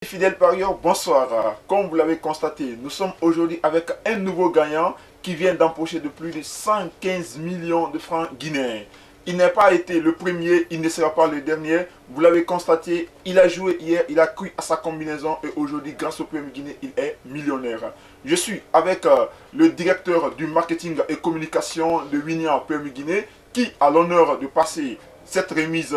fidèles parieurs, bonsoir. Comme vous l'avez constaté, nous sommes aujourd'hui avec un nouveau gagnant qui vient d'empocher de plus de 115 millions de francs guinéens. Il n'a pas été le premier, il ne sera pas le dernier. Vous l'avez constaté, il a joué hier, il a cru à sa combinaison et aujourd'hui, grâce au PMU Guinée, il est millionnaire. Je suis avec le directeur du marketing et communication de Winia PMU Guinée qui a l'honneur de passer cette remise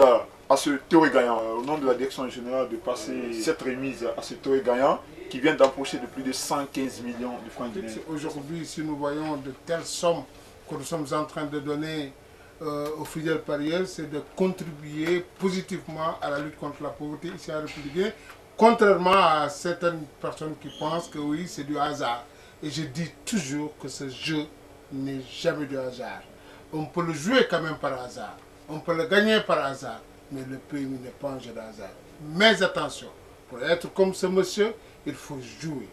à ce théorie gagnant. Au nom de la direction générale, de passer cette remise à ce théorie gagnant qui vient d'empocher de plus de 115 millions de francs guinéens. Aujourd'hui, si nous voyons de telles sommes que nous sommes en train de donner aux fidèles parieurs, c'est de contribuer positivement à la lutte contre la pauvreté ici en République guinéenne, contrairement à certaines personnes qui pensent que oui, c'est du hasard. Et je dis toujours que ce jeu n'est jamais du hasard. On peut le jouer quand même par hasard, on peut le gagner par hasard, mais le PMU n'est pas un jeu de hasard. Mais attention, pour être comme ce monsieur, il faut jouer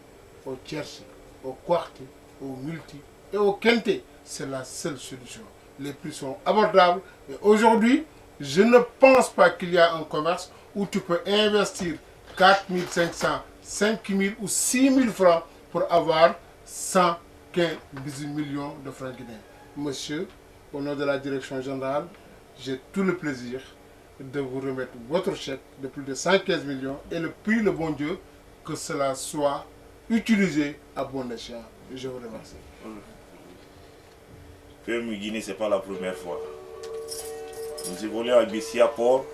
au tiercé, au quarté, au multi et au quinté. C'est la seule solution. Les prix sont abordables. Et aujourd'hui, je ne pense pas qu'il y a un commerce où tu peux investir 4 500, 5 000 ou 6 000 francs pour avoir 115 millions de francs guinéens. Monsieur, au nom de la direction générale, j'ai tout le plaisir de vous remettre votre chèque de plus de 115 millions et le prix, le bon Dieu, que cela soit utilisé à bon escient. Je vous remercie. PMU Guinée, ce n'est pas la première fois. Nous évoluons à Bessia Port,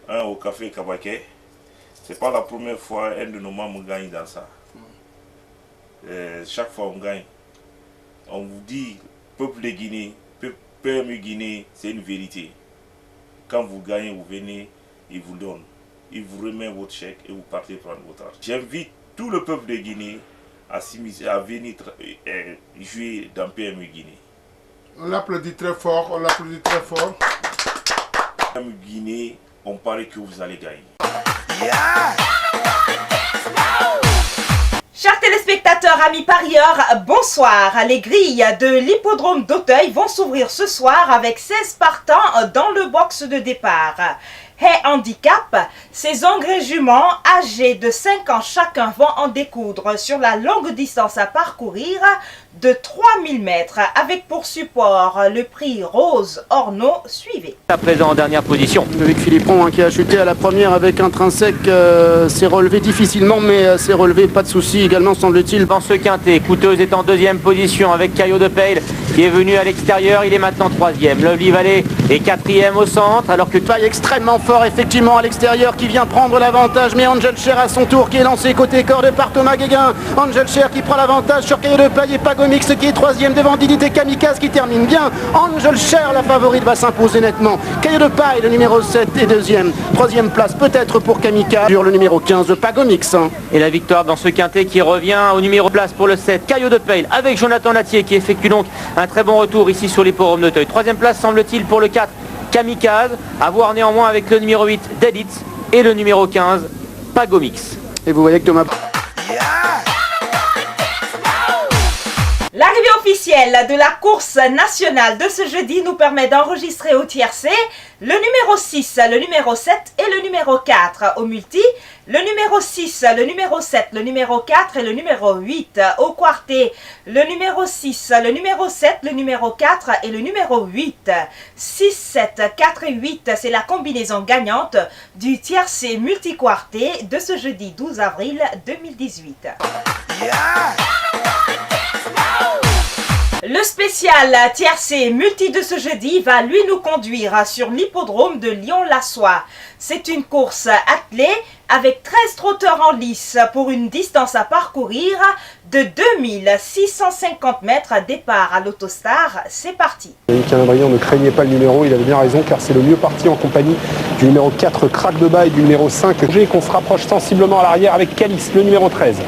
un au café Kabaké. Ce n'est pas la première fois un de nos membres gagne dans ça. Chaque fois on gagne. On vous dit, peuple de Guinée, PMU Guinée, c'est une vérité. Quand vous gagnez, vous venez, il vous donne. Il vous remet votre chèque et vous partez prendre votre argent. J'invite tout le peuple de Guinée à venir jouer dans PMU Guinée. On l'applaudit très fort, on l'applaudit très fort. PMU Guinée, on paraît que vous allez gagner. Chers téléspectateurs, amis parieurs, bonsoir. Les grilles de l'hippodrome d'Auteuil vont s'ouvrir ce soir avec 16 partants dans le box de départ. Hay Handicap, ces engrais juments âgés de 5 ans chacun vont en découdre sur la longue distance à parcourir de 3000 mètres avec pour support le prix Rose Orno. Suivez. À présent en dernière position. Avec Philippon qui a chuté à la première avec Intrinsèque, s'est relevé difficilement mais s'est relevé, pas de souci également semble-t-il. Dans ce quintet, Coûteuse est en deuxième position avec Caillot de Pale qui est venu à l'extérieur, il est maintenant troisième. Lovely Valley est quatrième au centre alors que Paille extrêmement fort effectivement à l'extérieur qui vient prendre l'avantage, mais Angel Cher à son tour qui est lancé côté corde par Thomas Guéguin. Angel Cher qui prend l'avantage sur Caillot de Paille et Pagomix qui est troisième devant Didité Kamikaze qui termine bien. Angel Cher, la favorite, va s'imposer nettement. Caillot de Paille, le numéro 7 est deuxième. Troisième place peut-être pour Kamikaze sur le numéro 15 Pagomix. Et la victoire dans ce quintet qui revient au numéro place pour le 7, Caillot de Pale avec Jonathan Latier qui effectue donc un très bon retour ici sur l'hippodrome d'Auteuil. Troisième place semble-t-il pour le 4. Kamikaze, à voir néanmoins avec le numéro 8 Dedit et le numéro 15 Pagomix. Et vous voyez que Thomas... L'arrivée officielle de la course nationale de ce jeudi nous permet d'enregistrer au tiercé le numéro 6, le numéro 7 et le numéro 4. Au multi, le numéro 6, le numéro 7, le numéro 4 et le numéro 8. Au quarté, le numéro 6, le numéro 7, le numéro 4 et le numéro 8. 6, 7, 4 et 8, c'est la combinaison gagnante du tiercé multi-quarté de ce jeudi 12 avril 2018. Le spécial tiercé multi de ce jeudi va lui nous conduire sur l'hippodrome de Lyon-la-Soie. C'est une course attelée avec 13 trotteurs en lice pour une distance à parcourir de 2650 mètres. Départ à l'Autostar, c'est parti. Yannick Alain-Briand ne craignait pas le numéro, il avait bien raison car c'est le mieux parti en compagnie du numéro 4 Crac de Bas et du numéro 5 G qu'on se rapproche sensiblement à l'arrière avec Calice, le numéro 13.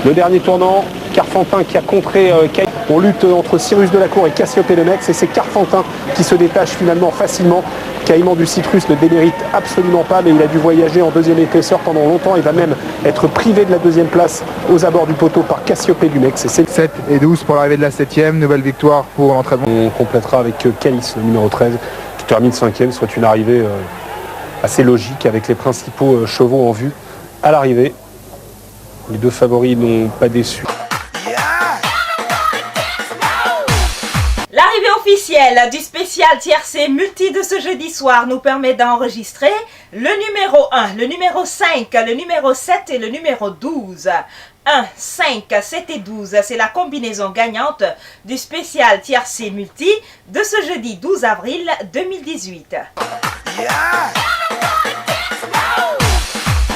Le dernier tournant, Carfantin qui a contré Calice. On lutte entre Cyrus Delacour et Cassiopée de Mex et c'est Carfantin qui se détache finalement facilement. Caïman du Citrus ne démérite absolument pas, mais il a dû voyager en deuxième épaisseur pendant longtemps. Il va même être privé de la deuxième place aux abords du poteau par Cassiopée du Mex. 7 et 12 pour l'arrivée de la 7e, nouvelle victoire pour l'entraînement. On complétera avec Calice, le numéro 13, qui termine 5e, soit une arrivée assez logique avec les principaux chevaux en vue à l'arrivée. Les deux favoris n'ont pas déçu. L'arrivée officielle du spécial tiercé multi de ce jeudi soir nous permet d'enregistrer le numéro 1, le numéro 5, le numéro 7 et le numéro 12. 1, 5, 7 et 12, c'est la combinaison gagnante du spécial tiercé multi de ce jeudi 12 avril 2018.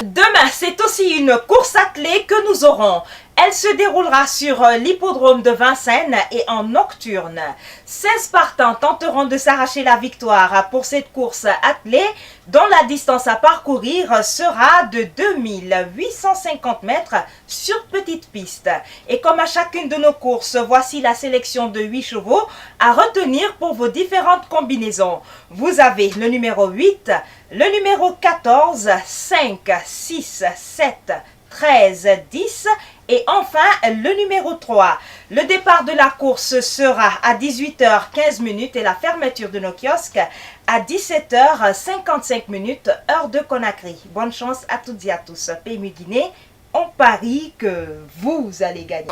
Demain, c'est aussi une course attelée que nous aurons. Elle se déroulera sur l'hippodrome de Vincennes et en nocturne. 16 partants tenteront de s'arracher la victoire pour cette course attelée dont la distance à parcourir sera de 2850 mètres sur petite piste. Et comme à chacune de nos courses, voici la sélection de 8 chevaux à retenir pour vos différentes combinaisons. Vous avez le numéro 8, le numéro 14, 5, 6, 7, 13, 10 et enfin le numéro 3. Le départ de la course sera à 18h15 et la fermeture de nos kiosques à 17h55 heure de Conakry. Bonne chance à toutes et à tous. PMU Guinée, on parie que vous allez gagner.